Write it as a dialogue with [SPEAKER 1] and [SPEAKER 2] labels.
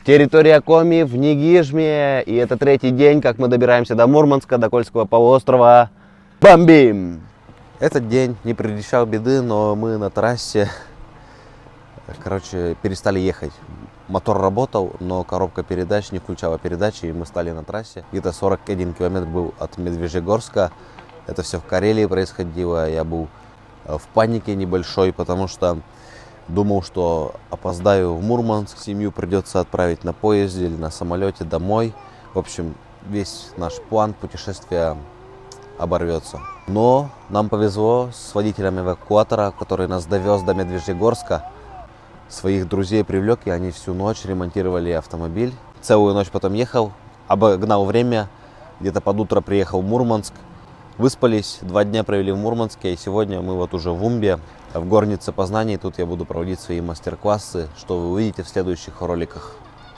[SPEAKER 1] Территория Коми в Нигижме. И это третий день, как мы добираемся до Мурманска, до Кольского полуострова. Бомбим! Этот день не предвещал беды, но мы на трассе, перестали ехать. Мотор работал, но коробка передач не включала передачи, и мы стали на трассе. Где-то 41 километр был от Медвежьегорска. Это все в Карелии происходило. Я был в панике небольшой, потому что думал, что опоздаю в Мурманск, семью придется отправить на поезде или на самолете домой. В общем, весь наш план путешествия оборвется. Но нам повезло с водителем эвакуатора, который нас довез до Медвежьегорска. Своих друзей привлек, и они всю ночь ремонтировали автомобиль. Целую ночь потом ехал, обогнал время, где-то под утро приехал в Мурманск. Выспались, 2 дня провели в Мурманске, и сегодня мы вот уже в Умбе, в горнице познаний. Тут я буду проводить свои мастер-классы, что вы увидите в следующих роликах.